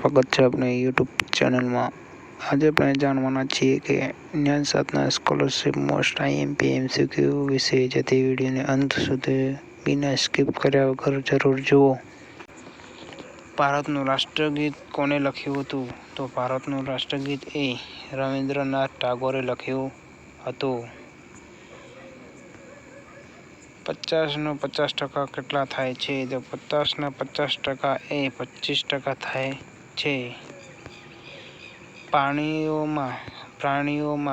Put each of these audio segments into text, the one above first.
સ્વાગત છે આપણી યુટ્યુબ ચેનલમાં। આજે આપણે જાણવાના છીએ કે જ્ઞાન સાધના સ્કોલરશિપ મોસ્ટ આઈએમપી એમસીક્યુ વિશે, જેથી વિડીયોને અંત સુધી બિના સ્કીપ કર્યા વગર જરૂર જુઓ। ભારતનું રાષ્ટ્રગીત કોણે લખ્યું હતું? તો ભારતનું રાષ્ટ્રગીત એ રવિન્દ્રનાથ ટાગોરે લખ્યું હતું। 50 નો 50% કેટલા થાય છે? તો 50 ના 50% એ 25% થાય છે। પ્રાણીઓમાં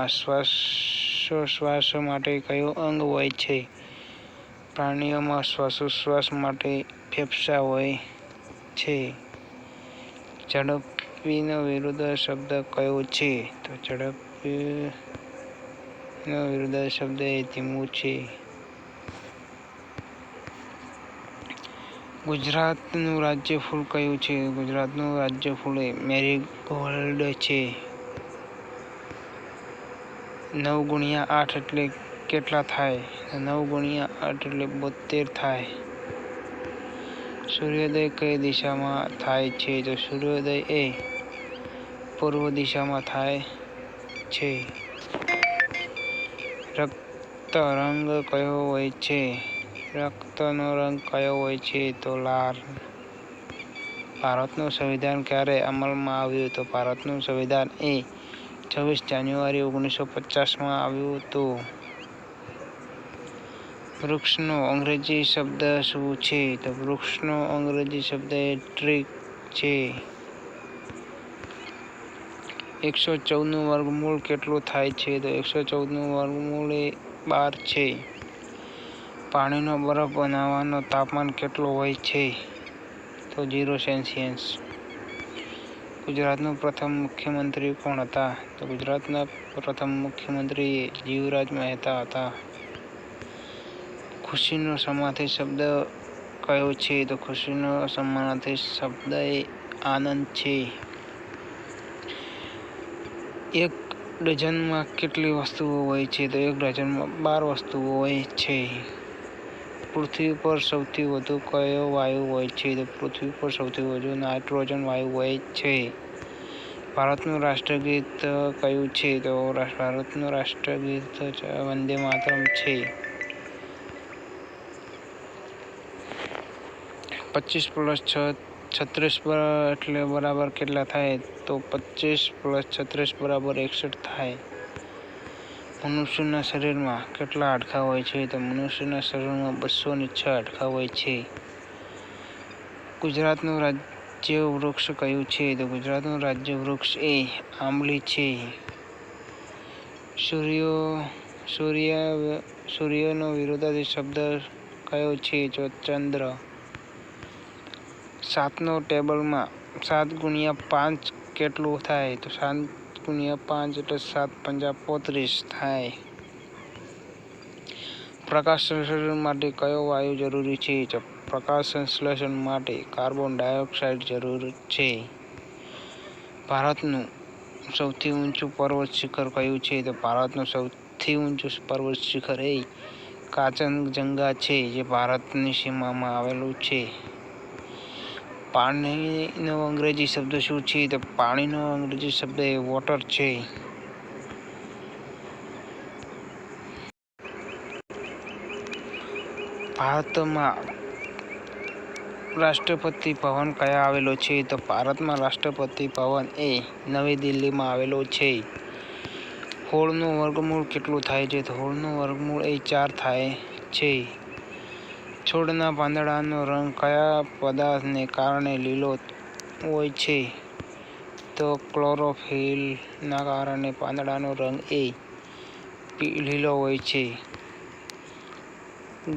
શ્વાસોશ્વાસ માટે કયું અંગ હોય છે? પ્રાણીઓમાં શ્વાસોશ્વાસ માટે ફેફસાં હોય છે। ઝડપીનો વિરુદ્ધ શબ્દ કયો છે? તો ઝડપીનો વિરુદ્ધ શબ્દ એ ધીમું છે। ગુજરાતનું રાજ્ય ફૂલ કયું છે? ગુજરાતનું રાજ્ય ફૂલ એ મેરીગોલ્ડ છે। 9 × 8 એટલે કેટલા થાય? 9 × 8 એટલે 72 થાય। સૂર્યોદય કઈ દિશામાં થાય છે? તો સૂર્યોદય એ પૂર્વ દિશામાં થાય છે। રક્ત રંગ કયો હોય છે? રક્તનો રંગ કયો હોય છે? તો લાલ। ભારતનું સંવિધાન ક્યારે અમલમાં આવ્યું? તો ભારતનું સંવિધાન એ 26 જાન્યુઆરી 1950માં આવ્યું હતું। વૃક્ષનો અંગ્રેજી શબ્દ શું છે? તો વૃક્ષનો અંગ્રેજી શબ્દ એ ટ્રી છે। 114નું વર્ગમૂળ કેટલું થાય છે? તો 114નું વર્ગમૂળ એ 12 છે। પાણીનો બરફ બનાવવાનો તાપમાન કેટલું હોય છે? તો 0 સેલ્સિયસ। ગુજરાતના પ્રથમ મુખ્યમંત્રી કોણ હતા? તો ગુજરાતના પ્રથમ મુખ્યમંત્રી જીવરાજ મહેતા હતા। ખુશીનો સમાનાર્થી શબ્દ કયો છે? તો ખુશીનો સમાનાર્થી શબ્દ એ આનંદ છે। એક ડઝનમાં કેટલી વસ્તુઓ હોય છે? તો એક ડઝનમાં 12 વસ્તુઓ હોય છે। પૃથ્વી પર સૌથી વધુ કયો વાયુ હોય છે? તો પૃથ્વી પર સૌથી વધુ નાઇટ્રોજન વાયુ હોય છે। ભારતનું રાષ્ટ્રગીત કયું છે? તો ભારતનું રાષ્ટ્રગીત વંદે માતરમ છે। 25 + 6 36 એટલે બરાબર કેટલા થાય? તો 25 + 36 = 61 થાય। મનુષ્યના શરીરમાં કેટલા હાડકાં હોય છે? તો મનુષ્યના શરીરમાં 206 હાડકાં હોય છે। ગુજરાતનું રાજ્ય વૃક્ષ કયું છે? તો ગુજરાતનું રાજ્ય વૃક્ષ એ આંબલી છે। સૂર્યનો વિરુદ્ધાર્થી શબ્દ કયો છે? તો ચંદ્ર। 7નો ટેબલમાં 7 × 5 કેટલું થાય? તો 7 × 5 એટલે 7 × 5 = 35 થાય। પ્રકાશ સંશ્લેષણ માટે કયો વાયુ જરૂરી છે? તો પ્રકાશ સંશ્લેષણ માટે કાર્બન ડાયોક્સાઇડ જરૂરી છે। ભારતનું સૌથી ઊંચું પર્વત શિખર કયું છે? તો ભારતનું સૌથી ઊંચું પર્વત શિખર એ કાંચનજંગા છે, જે ભારતની સીમામાં આવેલું છે। પાણીનો અંગ્રેજી શબ્દ શું છે? તો પાણીનો અંગ્રેજી શબ્દ એ વોટર છે। ભારતમાં રાષ્ટ્રપતિ ભવન ક્યાં આવેલો છે? તો ભારતમાં રાષ્ટ્રપતિ ભવન એ નવી દિલ્હીમાં આવેલો છે। 16નું વર્ગમૂળ કેટલું થાય છે? તો 16નું વર્ગમૂળ એ 4 થાય છે। છોડના પાંદડાનો રંગ કયા પદાર્થને કારણે લીલો હોય છે? તો ક્લોરોફિલના કારણે પાંદડાનો રંગ એ લીલો હોય છે।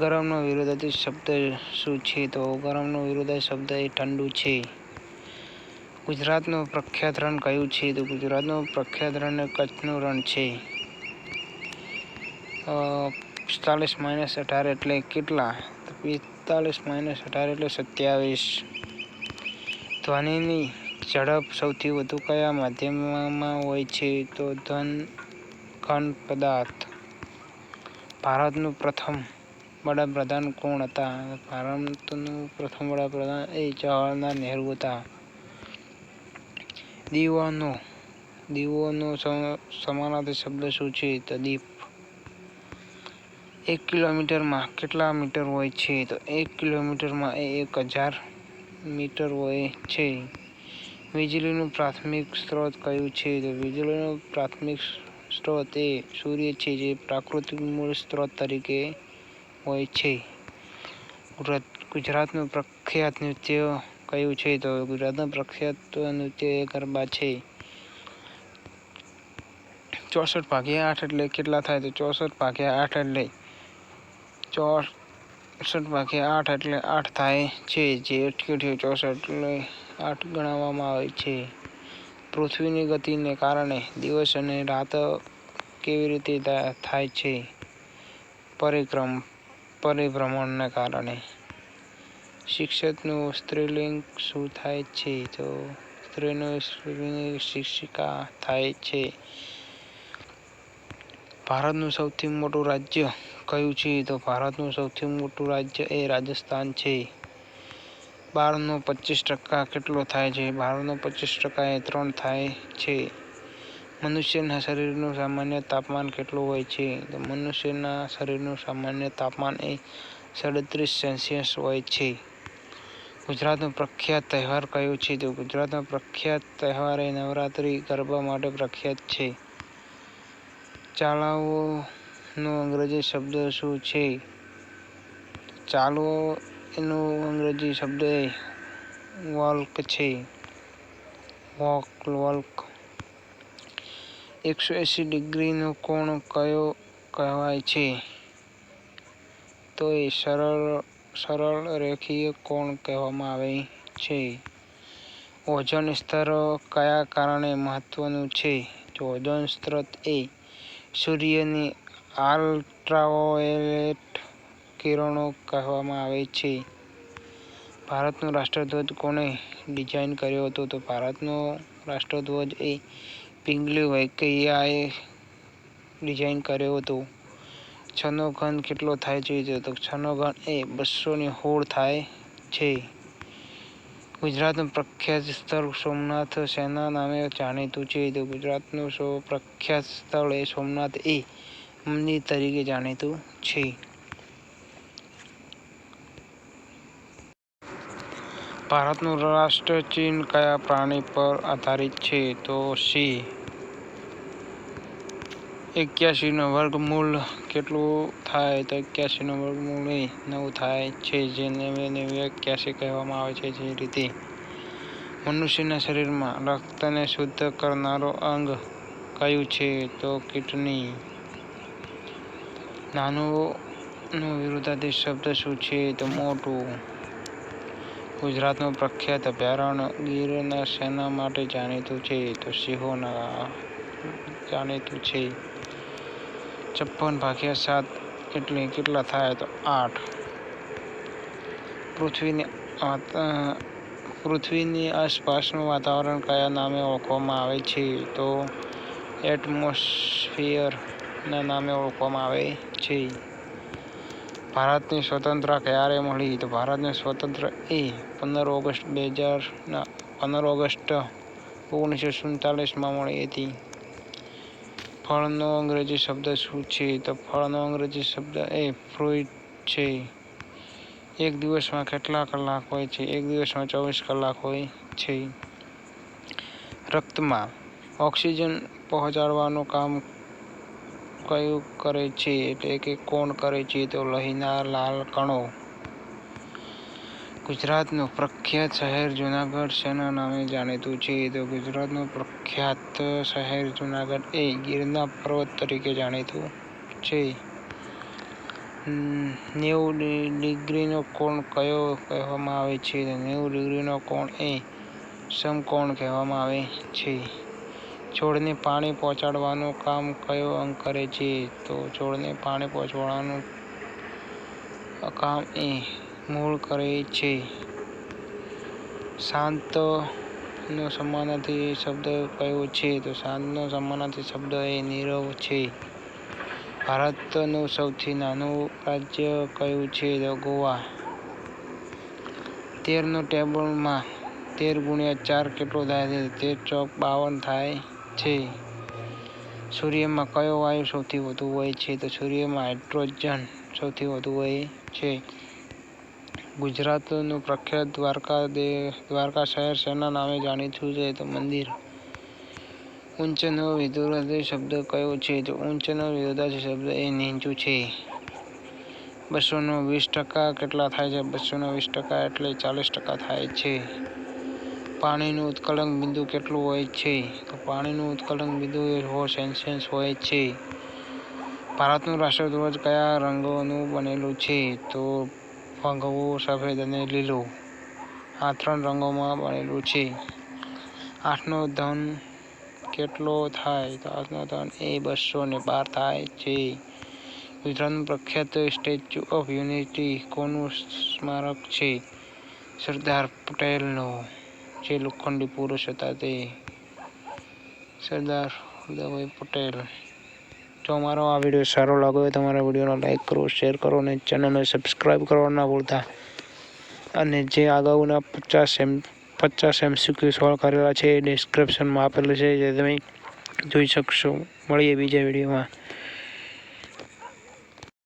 ગરમનો વિરુદ્ધાર્થી શબ્દ શું છે? તો ગરમનો વિરુદ્ધાર્થી શબ્દ એ ઠંડુ છે। ગુજરાતનું પ્રખ્યાત રણ કયું છે? તો ગુજરાતનું પ્રખ્યાત રણ કચ્છનું રણ છે। 45 - 18 એટલે કેટલા? તો 45 - 18 એટલે 27। ધ્વનિની ઝડપ સૌથી વધુ કયા માધ્યમમાં હોય છે? તો ઘન પદાર્થ। ભારતનું પ્રથમ વડાપ્રધાન કોણ હતા? ભારતનું પ્રથમ વડાપ્રધાન એ જવાહરલાલ નહેરુ હતા। દીવોનો સમાનાર્થી શબ્દ શું છે? તો દીપ. 1 કિલોમીટરમાં કેટલા મીટર હોય છે? તો 1 કિલોમીટરમાં 1000 મીટર હોય છે. વીજળીનું પ્રાથમિક સ્ત્રોત કયું છે? તો વીજળીનું પ્રાથમિક સ્ત્રોત એ સૂર્ય છે, જે પ્રાકૃતિક મૂળ સ્ત્રોત તરીકે હોય છે. ગુજરાતનું પ્રખ્યાત નૃત્ય કયું છે? તો ગુજરાતનું પ્રખ્યાત નૃત્ય એ ગરબા છે. 64/8 એટલે કેટલા થાય? તો 64/8 એટલે 8 થાય છે, જે અટક્યું 64 એટલે 8 ગણવામાં આવે છે. પૃથ્વીની ગતિને કારણે દિવસ અને રાત કેવી રીતે થાય છે? પરિભ્રમણને કારણે. શિક્ષકનું સ્ત્રીલિંગ શું થાય છે? તો સ્ત્રીનું સ્ત્રીલિંગ શિક્ષિકા થાય છે. ભારતનું સૌથી મોટું રાજ્ય કયું છે? તો ભારતનું સૌથી મોટું રાજ્ય એ રાજસ્થાન છે. 12 નો 25% કેટલો થાય છે? 12 નો 25% એ 3 થાય છે. મનુષ્યના શરીરનું સામાન્ય તાપમાન કેટલું હોય છે? તો મનુષ્યના શરીરનું સામાન્ય તાપમાન એ 37 સેલ્સિયસ હોય છે. ગુજરાતનો પ્રખ્યાત તહેવાર કયો છે? તો ગુજરાતનો પ્રખ્યાત તહેવાર એ નવરાત્રિ ગરબા માટે પ્રખ્યાત છે. ચાલાઓનો અંગ્રેજી શબ્દ શું છે? ચાલો એનો અંગ્રેજી શબ્દ એ વોલ્ક છે. વોલ્ક. 180 ડિગ્રીનો કોણ કયો કહેવાય છે? તો એ સરળ રેખીય કોણ કહેવામાં આવે છે. ઓઝોન સ્તર કયા કારણે મહત્વનું છે? તો ઓઝોન સ્તર એ સૂર્યની અલ્ટ્રાવાયોલેટ કિરણો કહેવામાં આવે છે. ભારતનો રાષ્ટ્રધ્વજ કોણે ડિઝાઇન કર્યો હતો? તો ભારતનો રાષ્ટ્રધ્વજ એ પિંગલી વેંકૈયાએ ડિઝાઇન કર્યો હતો. 6 નો ઘન કેટલો થાય છે? તો 6 નો ઘન એ 216 થાય છે. ગુજરાતનું પ્રખ્યાત સ્થળ સોમનાથ શેના નામે જાણીતું છે? તો ગુજરાતનું પ્રખ્યાત સ્થળ એ સોમનાથ એ મંદિર તરીકે જાણીતું છે. ભારતનું રાષ્ટ્રીય ચિહ્ન કયા પ્રાણી પર આધારિત છે? તો સિંહ. 81 નું વર્ગમૂળ કેટલું થાય? તો 81 નું વર્ગમૂળ એ 9 થાય છે, જેને 81 કહેવામાં આવે છે. જે રીતે મનુષ્યના શરીરમાં રક્તને શુદ્ધ કરનારો અંગ કયું છે? તો કિડની. નાનું નો વિરુદ્ધાર્થી શબ્દ શું છે? તો મોટું. ગુજરાતનું પ્રખ્યાત અભયારણ્ય ગીર શેના માટે જાણીતું છે? તો સિંહોના જાણીતું છે. 56/7 એટલે કેટલા થાય? તો 8. પૃથ્વીની આસપાસનું વાતાવરણ કયા નામે ઓળખવામાં આવે છે? તો એટમોસ્ફિયર ના નામે ઓળખવામાં આવે છે. ભારતની સ્વતંત્રતા ક્યારે મળી? તો ભારતની સ્વતંત્રતા એ 15 ઓગસ્ટ 1947 મળી હતી. ફળનો અંગ્રેજી શબ્દ શું છે? તો ફળનો અંગ્રેજી શબ્દ એ ફ્રૂટ છે. એક દિવસમાં કેટલા કલાક હોય છે? એક દિવસમાં 24 કલાક હોય છે. રક્તમાં ઓક્સિજન પહોંચાડવાનું કામ કયું કરે છે? એટલે કે કોણ કરે છે? તો લોહીના લાલ કણો. ગુજરાતનું પ્રખ્યાત શહેર જૂનાગઢ શેના નામે જાણીતું છે? તો ગુજરાતનું પ્રખ્યાત શહેર જૂનાગઢ એ ગિરનાર પર્વત તરીકે જાણીતું છે. 90 ડિગ્રીનો કોણ કયો કહેવામાં આવે છે? તો 90 ડિગ્રીનો કોણ એ સમકોણ કહેવામાં આવે છે. છોડને પાણી પહોંચાડવાનું કામ કયો અંગ કરે છે? તો છોડને પાણી પહોંચાડવાનું કામ એ મૂળ કરે છે. શાંતનો સમાનાર્થી શબ્દ કયો છે? તો શાંતનો સમાનાર્થી શબ્દ એ નીરવ છે. ભારતનું સૌથી નાનું રાજ્ય કયું છે? તો ગોવા. 13 નો ટેબલમાં 13 × 4 કેટલો થાય છે? 13 ચોક 52 થાય છે. સૂર્યમાં કયો વાયુ સૌથી વધુ હોય છે? તો સૂર્યમાં હાઇડ્રોજન સૌથી વધુ હોય છે. ગુજરાતનું પ્રખ્યાત દ્વારકા શહેર શેના નામે જાણીતું છે? તો મંદિર. ઊંચનો વિરોધાભાસી શબ્દ કયો છે? તો ઊંચનો વિરોધાભાસી શબ્દ એ નીચું છે. 220% કેટલા થાય છે? 220% એટલે 40% થાય છે. પાણીનું ઉત્કલન બિંદુ કેટલું હોય છે? તો પાણીનું ઉત્કલન બિંદુ એ 100 સેલ્સિયસ હોય છે. ભારતનું રાષ્ટ્રધ્વજ કયા રંગોનું બનેલું છે? તો ભગવો, સફેદ અને લીલો. આ 3 રંગોમાં બનેલું છે. 8નો ધન કેટલો થાય? તો 8નો ધન એ 212 થાય છે. ગુજરાતનું પ્રખ્યાત સ્ટેચ્યુ ઓફ યુનિટી કોનું સ્મારક છે? સરદાર પટેલનો. જે લોખંડી પુરુષ હતા તે સરદાર વલ્લભભાઈ પટેલ. જો અમારો આ વિડીયો સારો લાગ્યો હોય તો અમારા વિડીયોને લાઈક કરો, શેર કરો અને ચેનલને સબસ્ક્રાઈબ કરવા ના ભૂલતા. અને જે અગાઉના 50 MCQ સોલ્વ કરેલા છે એ ડિસ્ક્રિપ્શનમાં આપેલું છે, જે તમે જોઈ શકશો. મળીએ બીજા વિડીયોમાં.